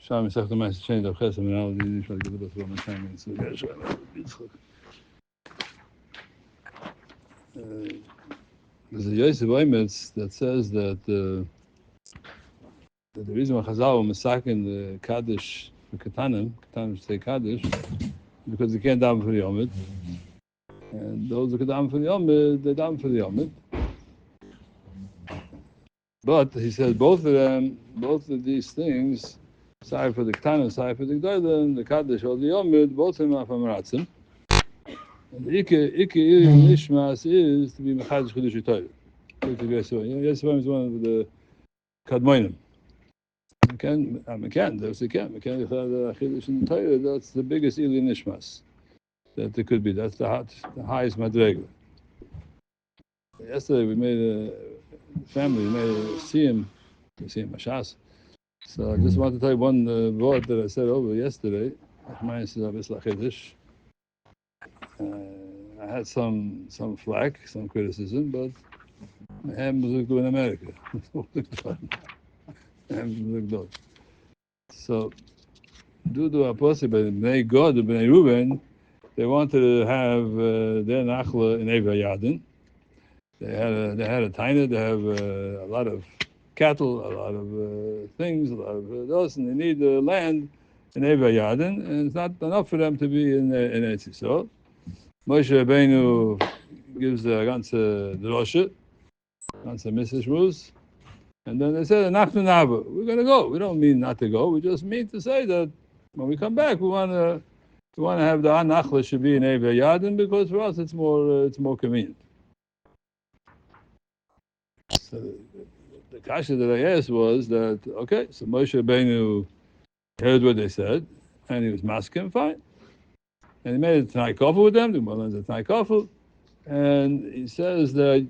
Sham Yisach the Master Change of Chesed, and now you try to get the best of my time. So, there's a Yosef Oimetz that says that the reason why Chazal were masakin the Kaddish for Ketanim say Kaddish, because they can't daven for the Yomid. And those who can daven for the Yomid, they daven for the Yomid. But he says both of these things, sorry for the Ketanim, sorry for the Gdolim, the Kaddish or the Yomid, both of them are from Ratzim. And the Ike Nishmas is to be Mechadish Chedush Torah. Yosef is one of the Kadmoinim. That's the biggest Ili Nishmas that there could be. That's the highest Madrega. Yesterday we made a Siyum Mashas. So I just want to tell you one word that I said over yesterday. I had some flack, some criticism, but I haven't looked in America. So, due to a possible Bnei God, Bnei Reuben, they wanted to have their nachla in Eva Yadin. They had a taina. They have a lot of cattle, a lot of things, a lot of those, and they need the land in Eva Yadin, and it's not enough for them to be in Eretz Yisrael. Moshe Rabbeinu gives the ganze droshe, ganze Mrs. And then they said, we're going to go. We don't mean not to go. We just mean to say that when we come back, we want to have the Nachla should be in Eva Yadin, because for us it's more convenient. So the kasha that I asked was that, okay, so Moshe Rabbeinu heard what they said, and he was masking, fine. And he made a Tanai Kofel with them, the Gemara learns a Tanai Kofel, and he says that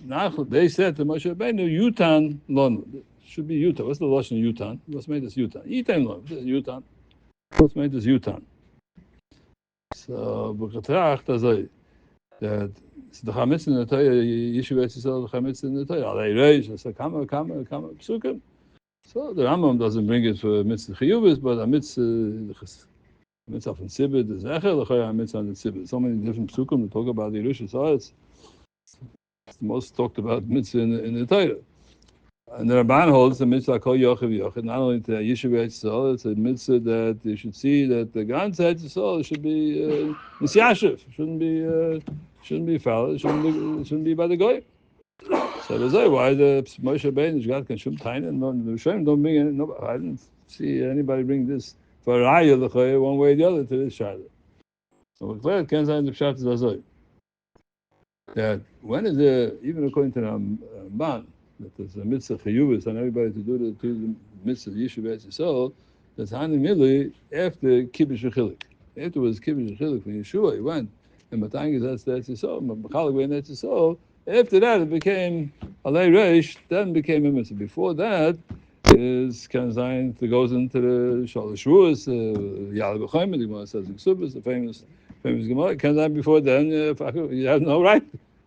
they said to Moshe Rabbeinu, Yutan Lon. Should be Yutan. What's the Lashon Yutan? What's made this Yutan? Yitan Lon. Yutan. What's made this Yutan? So, B'chatrach, that the Chametz in the Torah, Yishuv Eretz Yisrael, the Chametz in the Torah, Alei Reish, it's a kama, psukim. So the Rambam doesn't bring it for mitzvah chiyubis, but a mitzvah from Tzibit is Echel, a mitzvah on the Tzibit. So many different psukim to talk about the Yerusha. It's the most talked about mitzvah in the Torah. And the Ramban holds the mitzvah kol yochav yochid, not only to Yishuv Eretz Yisrael, it's a mitzvah that you should see that the Gan Eretz Yisrael should be misyashiv, shouldn't be foul, shouldn't be by the goy. So there's why the Moshe Rabbeinu got Kanshum Tain, and the Rishonim don't bring it. No, I didn't see anybody bring this for Raya L'Choyer one way or the other to this Shaila. So we're clear, can't say the Pshat is Azoi. That when is there, even according to the Ramban, that there's a mitzvah chiyuvis on everybody to do the mitzvah Yishuv Eretz Yisrael, that's Hani Mili after Kibbush V'Chilik. Afterwards, Kibbush V'Chilik, when Yeshua, he went, and Matangis Eretz Yisrael, Machalik Vein Eretz Yisrael. After that, it became Alei Reish, then became a mitzvah. Before that, is Kanzayin that goes into the Shalosh Ruas, Yal B'Choyim, the Gemara says in Ksubas, the famous Gemara. Kanzayin before then, you have no right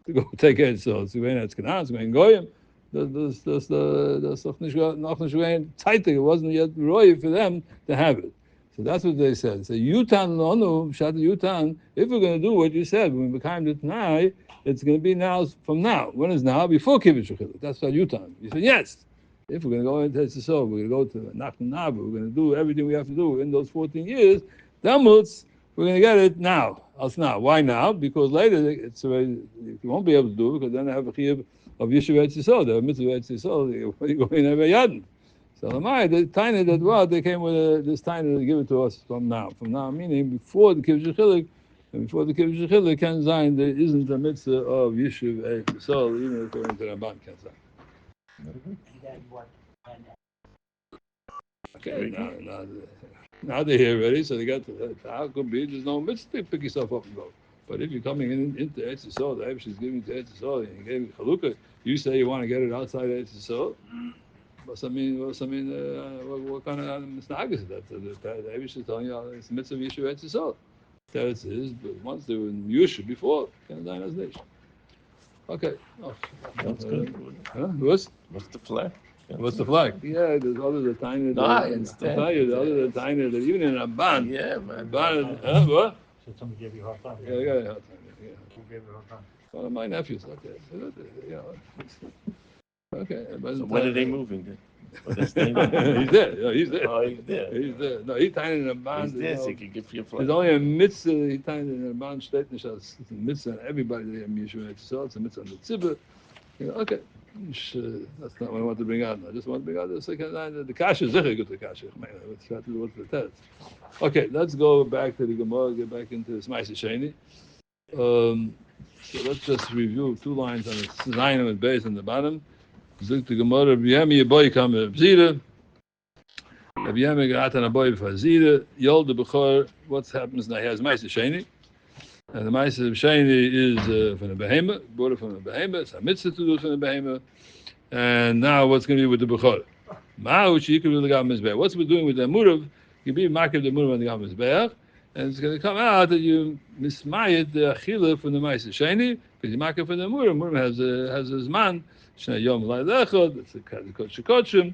to go take it. So it's going to Canaan, it's going Goyim. That's noch nicht zeitig. It wasn't yet roy for them to have it. So that's what they said. So Yutan Lonu, Shat Yutan, if we're going to do what you said, when we became the Tanai, it's going to be now from now. When is now? Before Kibbush V'Chilik. That's what Yutan. You said, yes. If we're going to go into Etzisov, we're going to go to Nachman Nabu, we're going to do everything we have to do in those 14 years, Damutz, we're going to get it now. Else now. Why now? Because later, it's already, you won't be able to do it, because then they have a chiyuv of Yishuv Etzisov, they have a mitzvah Etzisov, you go in every yadin. So the tiny that what they came with this tiny to give it to us from now. From now meaning before the Kibbush V'Chilik, and before the Kibbush V'Chilik, Ken Zayin, there isn't a mitzvah of Yishuv Eretz Yisrael, even according to Ramban Ken Zayin. Okay, now they're here already, so they got how could be there's no mitzvah to pick yourself up and go. But if you're coming into Eretz Yisrael, the Eibush is giving to Eretz Yisrael, and you gave it Chalukah, you say you want to get it outside Eretz Yisrael. What kind of misnag is that? The Eibush is telling you it's the mitzvah of Yishuv Eretz Yisrael. That it is, but once they were in Yusha before, can die as nation. Okay. That's good. What's the flag? What's the flag? Yeah, there's others that tiny. No, I understand. I'm telling you, the others that tiny. That even in a band. Yeah, man. What? So somebody gave you a hard time. Yeah, I got a hard time. Yeah. Who gave you a hard time? One of my nephews. Okay. Okay. So when are they moving then? Well, that's he's there. No, he's there. Oh, he's there. He's there. No, he's tiny in a band. He's there, so he can give you a flag. There's only a mitzvah. He's tiny in a band. It's a mitzvah on everybody. They have Yeshua. It's a mitzvah on the tzibah. Okay. That's not what I want to bring out. I just want to bring out the second line. The kasha is very good. The kasha. Let's try to do what's the test. Okay, let's go back to the Gemara. Get back into this Ma'aser Sheni. So let's just review 2 lines on the Zayin and base on the bottom. Zuk the Gemara. Rabbi Yemi boy come Rabbi Zira. Rabbi Yemi got an boy for Zira. Yol the Bechor. What happens now? He has Ma'aser Sheni. And the Ma'aser Sheni is from the Behemoth, brought it from the Behemoth. It's a mitzvah to do it from the Behemoth. And now what's going to be with the Bechor? What's we're doing with the Murav? You be marking the Murav on the Gam Mizbeach, and it's going to come out that you mismayit the Achila from the Ma'aser Sheni, because you mark it for the Murav. Murav has his man, Shnei Yom Lai Lechad, it's a Kodesh Kodshim.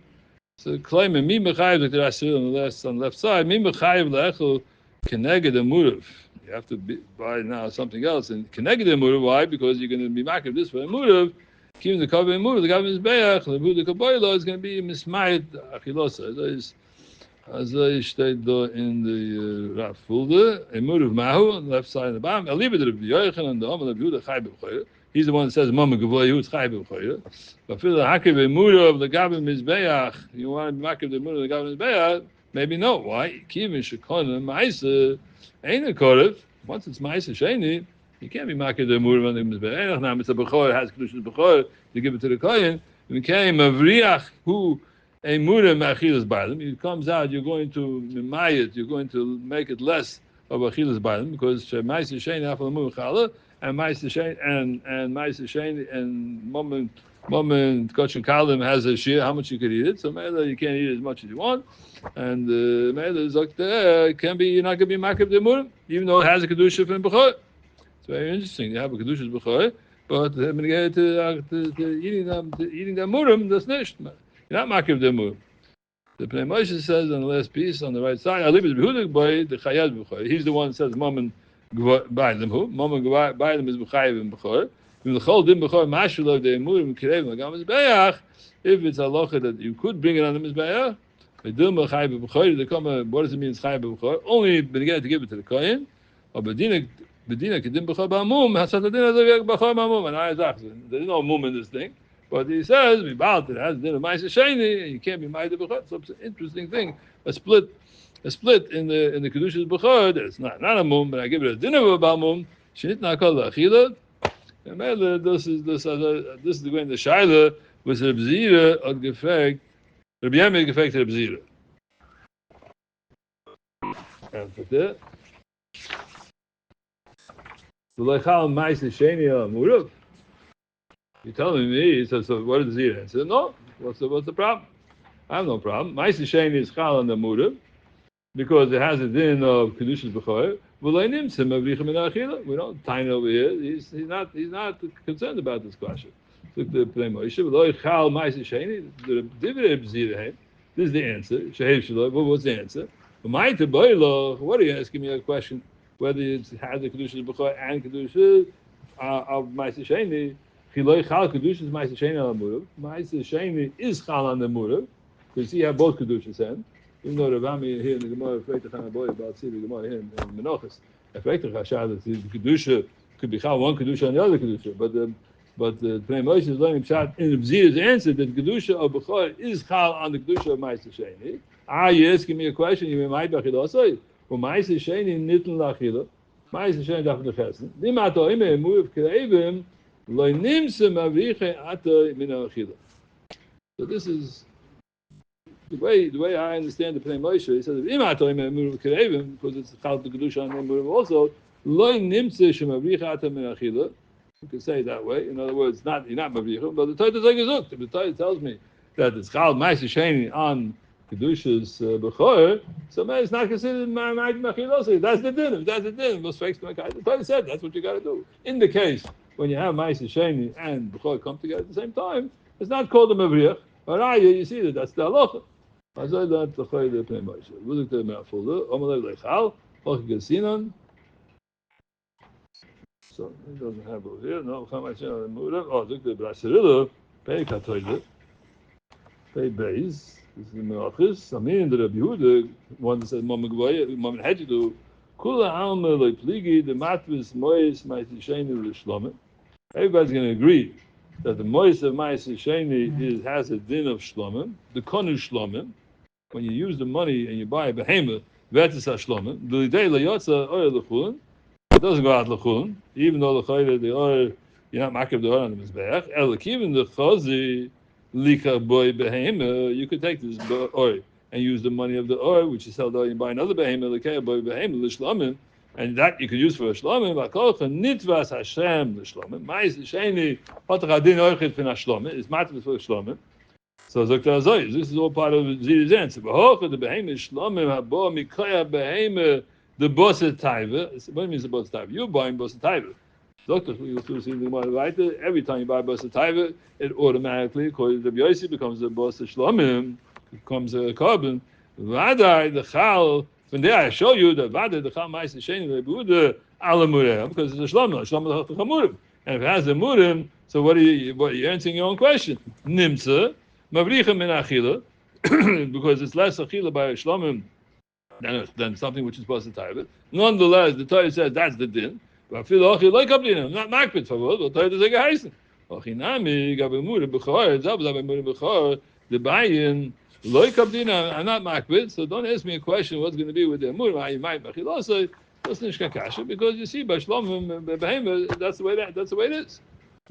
So claiming Mi Mechayiv, like the Rasir on the left side, Mi Mechayiv Lechel Keneged the Murav. You have to buy now something else. And connect the murav. Why? Because you're going to be making this for a murav. Keeping the cover in murav. The government's beach. The murav kaboyla is going to be mismayit achilosa. As I stated in the Rav Fulda, a murav mahu on the left side and the bottom. I'll leave it to the Yochanan and the Omer of Yehuda Chai b'Bechayra. He's the one that says Mama Gavoy Yehuda Chai b'Bechayra. But for the hakiv a murav the government beach, you want to be making the murav the government's beach? Maybe no. Why? Kivin shekona ma'aser. Ain't a korev. Once it's Ma'aser Sheni, you can't be makir the murav on the mizbeach. Now it's a bechor, has kedusha bechor to give it to the kohen. We came avriach who a murav machilas b'alim. It comes out, you're going to mimayit, you're going to make it less of achilas b'alim because Ma'aser Sheni afal murav chala and Ma'aser Sheni and Ma'aser Sheni and moment Kosher Kalim has a share how much you could eat it. So Mela you can't eat as much as you want. And Mela is like can be you're not going to be makib the murav, even though it has a kedusha from bechor. It's very interesting. You have a kedusha bechor, but when you get to eating that murav, that's nicht. You're not makib the murav. The Pnei Moshe says on the last piece on the right side, I leave it behudik by the chayad bechor. He's the one that says mammon by them who mammon by them is bechayev in bechor. If it's a halacha that you could bring it on the mizbeach, what does it mean? Only to give it to the kohen. Or there's no mum in this thing, but he says it has dinner ma'aser sheni, and you can't be ma'aser b'chor. So it's an interesting thing. A split in the kedushas b'chor. It's not a mum, but I give it a dinner of a mum. Shenit nakol la'achila. This is the way in the Shaila was Reb Zira or Gefek. Reb Yemi Gefek to Reb Zira. And for that, the Lechal Ma'aser Sheni al Murav. You're telling me? He says, so what is Zira? I said, no. What's the problem? I have no problem. Ma'aser Sheni is Chal on the Murav because it has a din of Kedushas B'chor. We don't tiny over here. He's not concerned about this question. Look the Pnei Moshe. This is the answer. What's the answer? What are you asking me a question? Whether it has the Kedushas B'chor and Kedushas of Ma'aser Sheni. Kedushas Ma'aser Sheni al Murav. Ma'aser Sheni is Chal on the Murav because you have both Kedushas in. Even though Ravami here in the Gemara, about the Gemara here in Menachos, that the kedusha could be chal one kedusha and the other kedusha, but the Pnei Moshe is learning pshat in the Zira's answer that the kedusha of bechor is chal on the kedusha of Ma'aser Sheni. You're asking me a question. You might be achilosay. Well, Ma'aser Sheni nitn lachila. Ma'aser Sheni daf nechesn. Dimato ime mu'ev kreivim lo nimsem avriche ata min achila. So this is. The way I understand the Pnei Moshe, he says, because it's Chal the Kedusha and Murav also, Loi Nimtze Shemabricha Ata Min Achila. You can say it that way. In other words, you're not Mabricha, but the Torah is like Gezuk. The Torah tells me that it's Chal Ma'aser Sheni on Kedusha's Bechor, so man, it's not considered Ma'aser Machila. That's the din. That's the din. The Torah said that's what you got to do. In the case when you have Ma'aser Sheni and Bechor come together at the same time, it's not called a Mabricha. Araya, you see that's the halacha. I said that the Chayy the Pnei Moshe. Look at the Me'afullah. Amalei Lechal. Hoch Gesinan. So it doesn't have over here. No, Chamashin Murim. Oh, look at the Brasirilla. Pei Katoyle. Pei Beis. This is the Melachis. I mean, the Rabbi Yehuda, one that says, Mama Hajidu, Kula Alma Loi Pligi, the Matvis Mois Ma'aseh Sheni L'Shlomim. Everybody's going to agree that the Mois of Ma'aseh Sheni has a din of Shlomim, the Konu Shlomim. When you use the money and you buy a behemoth, Vetis HaShlomim, L'idei L'yotza Oyer L'chulin, it doesn't go out L'chulin, even though the oil, you're not makiv the oil on the Mizbeach, even the Chazi, Lika boy behemoth, you could take this oil and use the money of the oil, which is held out, and buy another behemoth, Lika boy behemoth, l'shlomim, and that you could use for a shlomim. V'kolcha nitvas Hashem l'shlomim. Ma'aseh sheni patach adin oichet fin hashlomim is matvis for shlomim. So Dr. Azoy, this is all part of Ziri's answer. V'hocha the behemoth shlomim habo mikaya behemoth the boset taiva. What means the boset taiva? You're buying boset taiva. Doctor, you see the Gemara right. Every time you buy boset taiva, it automatically, according to the Yossi, becomes a boset shlomim, becomes a carbon. Vadai the chal. From there, I show you that vadai the chal ma'aseh sheni lebuda ala murem because it's a shlomim the chamurim. And if it has a murim, so what are you answering your own question? Nimtza mavricha min achila because it's less achila by a shlomim than something which is boset taiva. Nonetheless, the Torah says that's the din. But feel okay, like up in not makbid for what, but Torah does like a heisen. Ochinami gabe murim b'chor, zabz gabe murim b'chor, the bayin like up dina. I'm not makbid, so don't ask me a question. What's going to be with the murim? I might b'chilosay. That's nishka kasha because you see by shlomim behema. That's the way it is.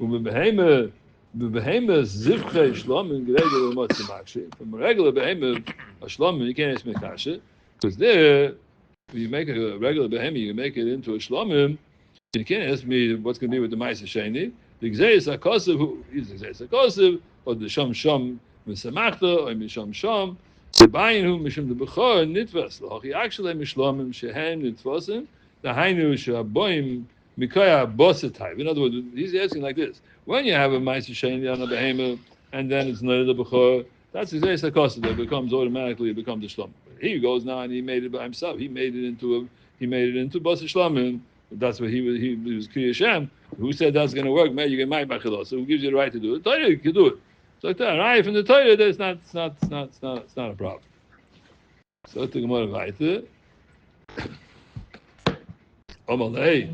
Behema zivchei shlomim geregel l'motzi makshi. From a regular behema a shlomim you can't ask me kasha because there you make a regular behema you make it into a shlomim. You can't ask me what's going to be with the Ma'aseh Sheni. The Gzeis HaKosev, who is the Gzeis HaKosev, or the Shom Shom Mesamachta, or Mishom Shom, the Bayin who Mishom the Bechor, Nitvas, L'hochi Actually Mishlomim Shehem Nitvasim, the Hainu Shaboim Mikaya Bosetai. In other words, he's asking like this. When you have a Ma'aseh Sheni on a Behemoth, and then it's not the Bechor, that's the Gzeis HaKosev, that becomes automatically, it becomes the Shlom. He goes now and he made it by himself. He made it into Boseh Shlomim. That's what he was Kriya Shem. Who said that's going to work? Man, you get my bachilos. So who gives you the right to do it? Torah, you can do it. So like that, right? From the Torah, it's not a problem. So the Gemara weiter. Omalei,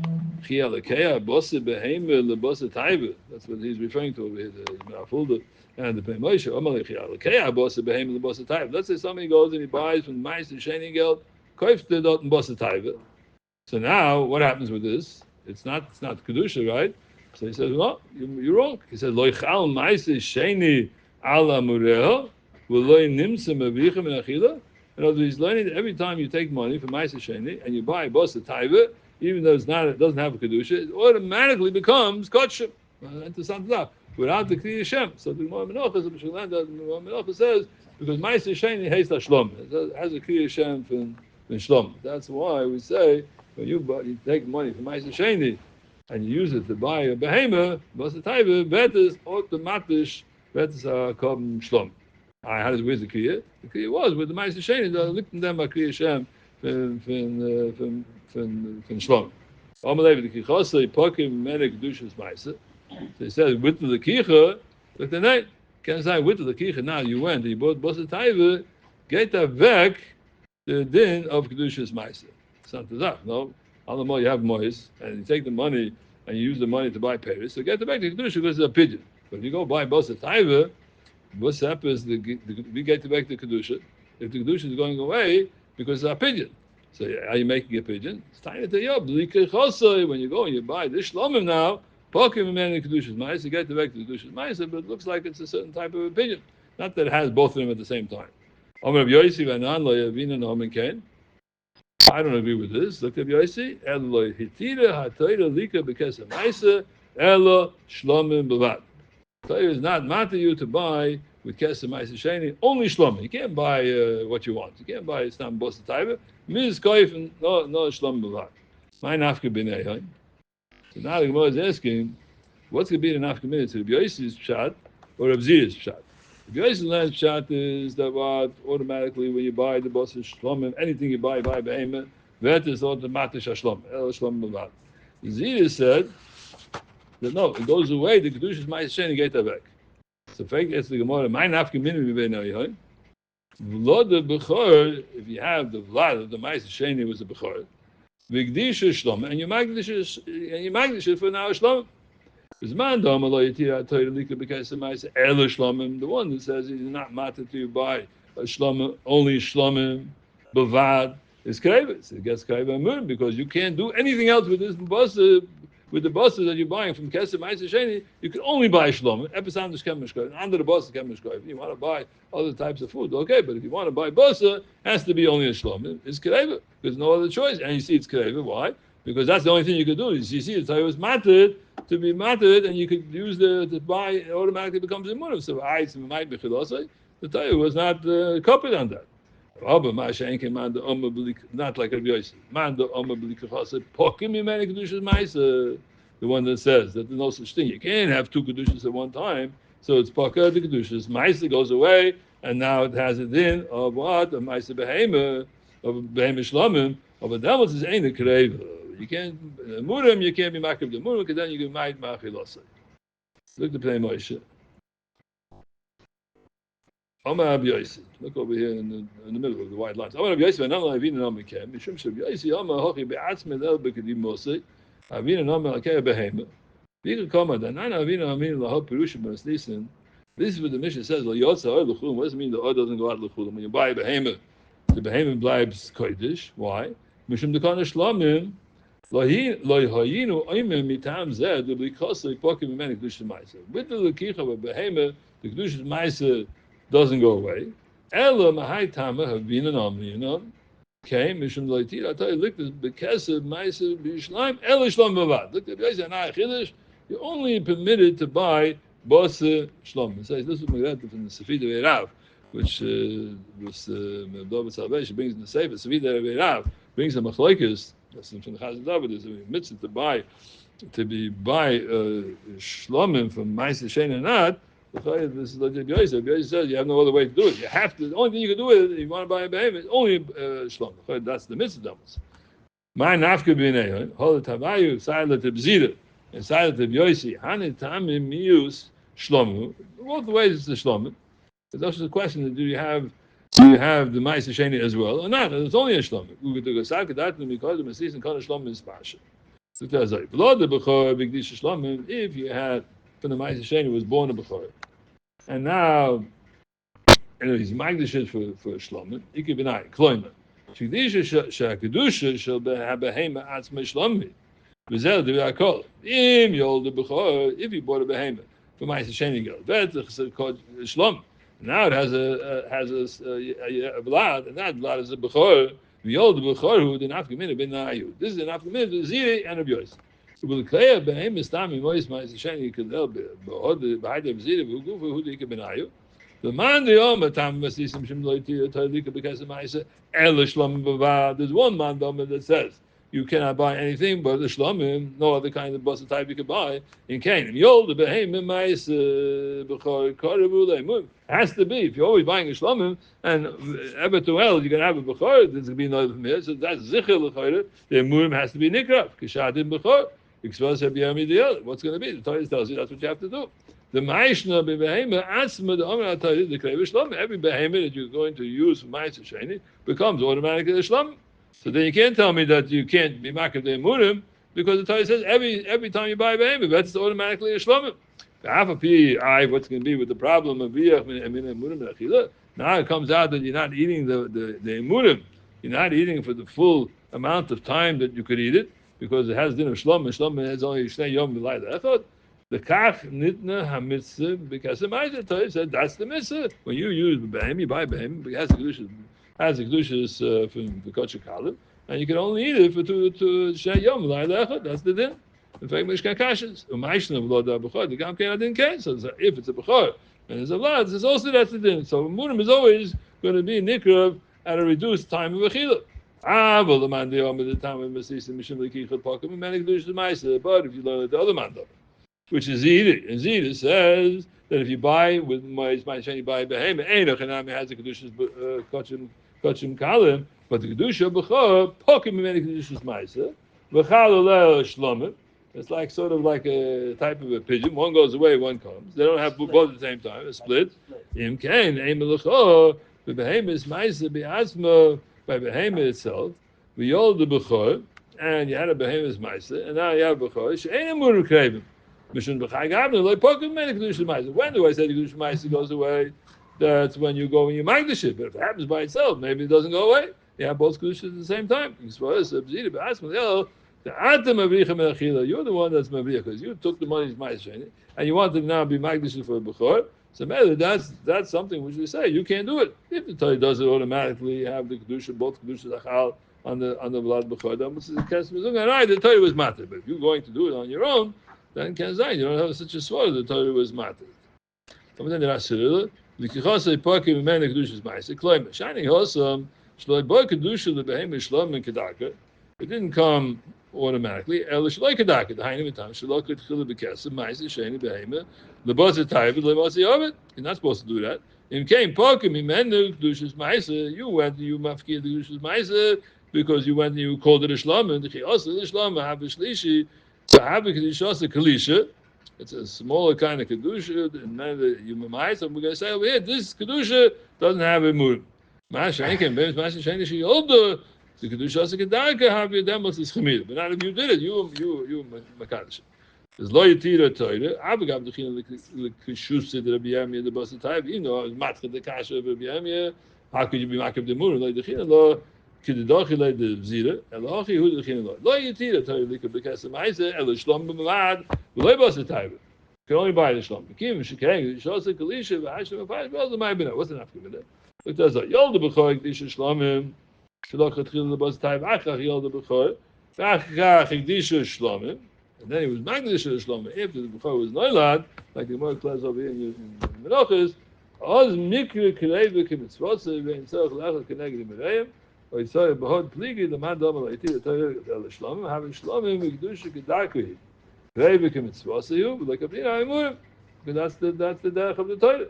Chia Lekeya, Bosse Beheme, LeBosse Taiva. That's what he's referring to over here, the Me'afullah and the Pnei Moshe. Omalei, Chia Lekeya, Bosse Beheme, LeBosse Taiva. Let's say somebody goes and he buys from Meister Sheni Geld, kauft the dort in Bosse Taiva. So now, what happens with this? It's not kedusha, right? So he says, "No, you're wrong." He said, "Lo yichal ma'aseh sheni ala mureha, v'lo nimsa mavricha min achila." In other words, he's learning that every time you take money from ma'aseh sheni and you buy a bosa taiva, even though it doesn't have a kedusha, it automatically becomes kosher. Without the Kriya Shem. So the Gemara Menocha says, because ma'aseh sheni hates Shlom, it has a Kriya Shem from Shlom. That's why we say. When you take money from Ma'aseh Sheni and you use it to buy a behemoth, Bosa Taiva, Betis, automatisch, Betis Kom Shlom. How does where's the Kriya? The Kriya was with the Ma'aseh Sheni, they looked at them by Kriya Shem from Shlom. Amalei the Kichosei, Pokim, Menek, Dushas Ma'aseh. So he says, with the Kicha, look the night, can't say with the Kicha, now you went, you bought Bosa Taiva, get that back the din of Kedushas Ma'aseh. It's not the no. On the more you have mois, and you take the money and you use the money to buy Paris. So get the back to kedusha because it's a pigeon. But if you go buy bosa taiva, what's happens? We get the back to kedusha. If the kedusha is going away because it's a pigeon, so are you making a pigeon? It's time to yob. When you go and you buy this shlomim now, pokim and kedusha's mice, you get the back to kedusha's mice, but it looks like it's a certain type of a pigeon. Not that it has both of them at the same time. I don't agree with this. Look at Yossi. Elo hitira ha'toira lika b'kesem ma'isa elo shlomim b'vad. Torah is not matter you to buy with kesem ma'isa sheni only shlomim. You can't buy what you want. You can't buy stam bosa taiva. Miz koif and no shlomim b'vad. My nafka b'nei. So now the Gemara is asking, what's going to be the nafka b'nei to Yossi's pshat or Rav Zira's pshat? The Yosef land shot is that what automatically when you buy the bus shlomim, anything you buy behemoth, that is automatic shlom. El shlom bavad. Zira said that no, it goes away. The kedusha is ma'aser sheni get back. So fake it's the Gemara. My nafka minu b'nei V'lo the bechor. If you have the vlad of the ma'aser sheni was a bechor, v'gdisha shlom, and you magdish it for now shlom. The one that says he's not matter to buy a shlomim, only shlomim, bavad, is krevis. It gets krevis because you can't do anything else with this bus, with the buses that you're buying from Kesem Ma'aser Sheni. You can only buy shlomim. Episam kemishkoy. Under the bus is kemishkoy. If you want to buy other types of food, okay. But if you want to buy busa, it has to be only a shlomim. It's krevis. There's no other choice. And you see, it's krevis. Why? Because that's the only thing you could do. You see, it's how it was matted to be matted, and you could use to buy. It automatically becomes a munav. So I might be chilosai. The Torah was not copied on that. Not like Rabbi Yosef. The one that says that there's no such thing. You can't have two kedushas at one time. So it's paka the kedushas. Ma'aser goes away, and now it has it in of what? Of ma'aser behema, of behema shlomim, of a devil is ain't a kreva. You can't murim. You can't be makiv the murim because then you can might machilosai. Look to play Moshe. Look over here in the middle of the white lines. Amar Rabbi Yosef, anam avinu nam mekem. Mishum Rabbi Yosef, amar hochi be'atzmei el bekedim mosei. Avinu nam melakei behema. V'ikol kama danan avinu amin lahot perushim b'nesnisin. This is what the Mishnah says. Lo yotza or l'chulim. What does it mean the or doesn't go out l'chulim? When you buy a behema, the behema blibes kodesh. Why? Mishum dekana shlomim. Lo hayinu oimim mitam zeh deblikosei pokim imeni kedushas ma'aser. With the lekicha of a behema, the kedushas ma'aser doesn't go away. Ella mahai tama have been an omnium. Came mishum loitir. I tell you, look, the bekesed ma'aser b'yishleim ella shlom bavad. Look at the anai chiddush. You're only permitted to buy bosa shlom. It says this is Megillah from the Sefida Ve'erav, which was David Salvation brings in the Sefer. Sefida Ve'erav brings a machlokes. That's from the Chazal David. There's a mitzvah to buy shlomim from ma'aser shein and not. This is like Rabbi Yosef. Rabbi Yosef says you have no other way to do it. You have to. The only thing you can do is if you want to buy a behemoth, it's only shlom. That's the mitzvah doubles. My nafka b'nei hol tavayu silent b'zira and silent b'yosi hanit tamim mius shlomu. Both ways it's the shlomu. There's also the question: do you have the ma'aser sheni as well or not? It's only a shlomu. If you had from the ma'aser sheni was born a bechor. And now, he's magdish for shlomim. Ikei b'nai kloimer. Shekdisha shekedusha shel behema atzmei shlomim. V'zel divrei hakol. Im yol the bechor. If you bought a behema for ma'aser sheni gel, that's called shlom. Now it has a blood, and that blood is a bechor. V'yol the bechor who the nafka mina b'nayu. This is the nafka mina the ziri and Rabbi Yosef. Will clear behem is time moist my shiny could help behold the behind the zira who go for who they can benayu. The man the om time must see some shimloiti to because of my elishlam bava. There's one man that says you cannot buy anything but the shlomim, no other kind of bus type you can buy in Canaan. Yol the behem in my bechor karabu has to be if you're always buying a shlomim and ever to well you're gonna have a bechor, there's gonna be another from here. So that's zichel l'chayre. The murim has to be nikraf kishadim bechor. What's going to be? The Torah tells you that's what you have to do. The ma'ishna b'behema atzma the omer HaTorah the krev shlom. Every behema that you're going to use for ma'aser sheni becomes automatically a shlom. So then you can't tell me that you can't be makiv the murim because the Torah says every time you buy a behema that's automatically a shlom. What's going to be with the problem of biyach and murim achila? Now it comes out that you're not eating the murim. You're not eating for the full amount of time that you could eat it. Because it has din of shlom, and shlom has only shnei yom v'layla echad. The kach nitna hamitzvah because the ma'aser Torah said that's the mitzvah. When you use behem, you buy behem. It has the kedushas from the kosher kalim, and you can only eat it for to shnei yom v'layla echad. That's the din. In fact, mishkan kashas u'ma'ishna v'lo b'chor. The gam kein adin kein. So if it's a b'chor and it's a vlad, it's also that's the din. So murim is always going to be nikrav at a reduced time of achilah. But if you learn it the other man, which is Zida. And Zida says that if you buy with my sheni buy behemoth, Einach and has the Kedushas Kachim Kalim, but the Kedusha B'chor, Pokim many Kedushas Ma'aser, V'chal Oleh Shlomim. It's like sort of like a type of a pigeon. One goes away, one comes. They don't have both at the same time. A split. Im Kain, Ein Melechor, the behemoth Ma'aser B'asma by behemoth itself. V'yol the B'chor, and you had a behemoth Ma'aser, and now you have B'chor. She'ein Amur Krevim. Mishun B'chai Gavna, like Pokim many Kedushas Ma'aser. When do I say the Kedushas Ma'aser goes away? That's when you go and you magdish it. But if it happens by itself, maybe it doesn't go away. You have both Kedushas at the same time. You're the one that's Mabriach, because you took the money's Ma'aser, and you want to now be magdish for a B'chor. So that's something which we say you can't do it. If the Torah does it automatically, you have the Kedusha, both Kedushas Achal on the blood B'chor. The Torah was matter. But if you're going to do it on your own, then Kenzayin, you don't have such a sword. The Torah was matter. Likichasei Pokim Mene Kedushas Ma'aser Kloimer Shining Hosam Shloi Boy Kedusha LeBehemoth Shlom and Kedaka. It didn't come automatically. El Shloi Kedaka the Hainim Etam Shloi Kedchila B'Kesem Ma'aser Sheni Behemoth LeBozer Tayv LeMosi Ovid. You're not supposed to do that. In came Pokim Mene Kedushas Ma'aser. You went you mafkir the Kedushas Ma'aser because you went and you called it a Shlom and the Chiasa the Shlom have a Shlishi. So have a Kedusha Kalisha. It's a smaller kind of kedusha, and then you might. So we're going to say over here, this kedusha doesn't have a murim. The kedusha is a kedaka. Have your demos is chemir, but not if you did it. You makadosh. There's lo yitira toida. Abigab dechin lekishusa the Rabbi Yirmiyah the basa type. You know, matcha the kasha of Rabbi Yirmiyah. How could you be makab the murim? Lo dechin lo kidadochi le the zira. Elochi hu dechin lo yitira toida likab bekasem ma'aser el shlom b'mavad. Can only buy the shlom. What's the nafka? It does that. Yolda b'chor kedusha shlomim. Shalach atchil lebas tayv achach yolda b'chor. Achach kedusha shlomim. And then he was magdish shlomim after the b'chor was noilad, like the Gemara class over here in Menachos. Oz mikra kreva kemitzvotze vein tzarich leachal keneged mireim. Or yitzayah b'hod pligi the man dama leitir the Torah el shlomim having shlomim kedusha kedakui. Because that's the derech of the Torah.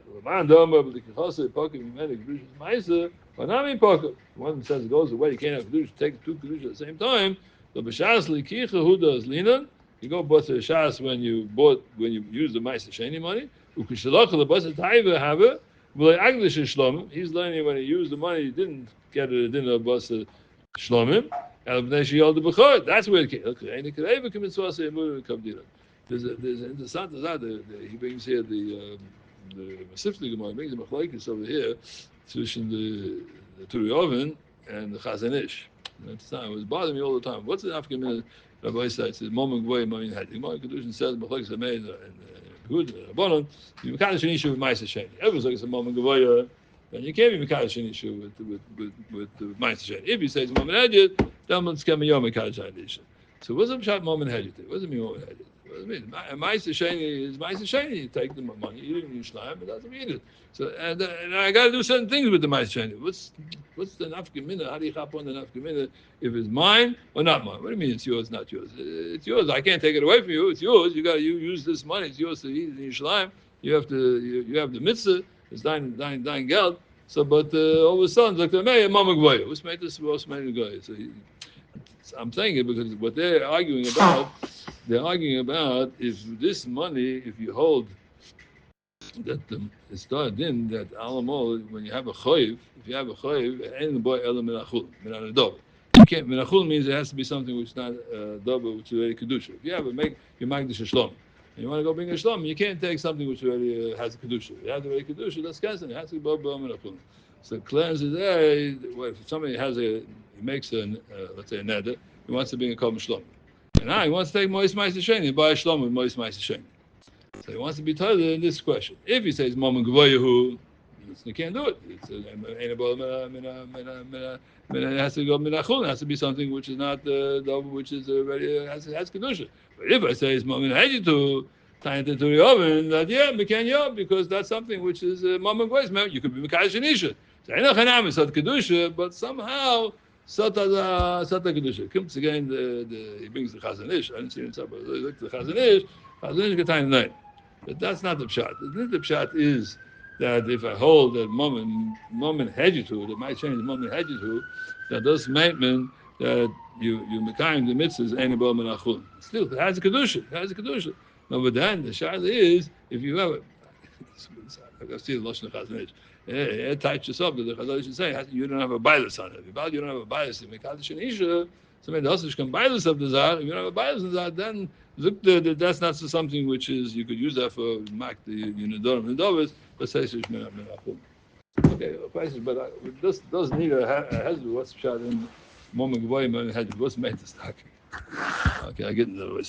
One says it goes away, you can't have kedusha, take two kedusha at the same time. So b'shas likicha huda is linan. You go bust a shas when you use the ma'aser sheni money. Ukishalach the bust taiva have it. He's learning when he used the money, he didn't get it, didn't bust shlomim. That's where it came. There's an interesting he brings here the Masifli Gemara, he brings the machlokes over here between the Turi Oven and the Chazanish. It was bothering me all the time. What's the African minute? Rabbi said, it says, Moment Gvoy, Moment Had. The Gemara Kedushin says, machlokes are made and good, Rabbanon, you can't finish with Ma'aser Sheni. Everyone's like it's a Moment Gvoy. And you can't be Mekadosh an issue with the Ma'aser Sheni. If he says Moment Hadid, then it's going to be Yom Mekadosh an issue. So what's the shot Moment Hadid? What does it mean Moment Hadid? What does it mean? Ma'aser Sheni is Ma'aser Sheni. You take the money, you didn't use Shleim, it doesn't mean it. So and I got to do certain things with the Ma'aser Sheni. What's the nafka minah? How do you hop on the nafka minah? If it's mine or not mine? What do you mean it's yours, not yours? It's yours. I can't take it away from you. It's yours. You use this money. It's yours to eat in Yerushalayim. You have the mitzvah. It's dein geld. So, but all of a sudden, like the mayor, Mama Gvoya. What's made this? What's made the guy? So I'm saying it because what they're arguing about is this money. If you hold that it's started in that alamol when you have a chayiv, if you have a chayiv, ain't the boy elam minachul minanadov. You can't minachul means it has to be something which is not double, which is already kedusha. If you have you make this a shlom. And you want to go bring a shlom, you can't take something which already has a kedusha. You have the already kedusha, that's cancelled. It has to be bob minachul. So cleanse today. If somebody he makes let's say a neder, he wants to bring a kol shlom, and now he wants to take mois ma'aser sheni, buy a shlom with mois ma'aser sheni. So he wants to be told in this question. If he says Mom Gvoyahu, you can't do it. It has to go minachul. It has to be something which is not which is already has kedusha. But if I say it's Mom Hajitu, Tainted to the oven, that because that's something which is Mom Gvoyahu. You could be Mekadosh Nisha. So Einach Sat kedusha, but somehow Sata kedusha. Comes again. He brings the Chazanish. I didn't see it inside, but look the Chazanish. But that's not the pshat. The pshat is that if I hold that moment hejitu, that might change the moment hejitu, that does mean that you mekayim the mitzvahs anybal menachun. Still, it has a kedusha. No, but then the shayla is if you have I see the lashon chazon. It touches up that the chazon should say you don't have a bias on it. If you don't have a bias in mekadosh and isha, somebody else can bias of the zar. If you don't have a bias in the zar, then look, that's not something which is you could use that for mak the unidorim and dovis. But say she's menachum. Okay, but this does need a hezbollah. What's shot in moment boy man had what's made the stock. Okay, I get into the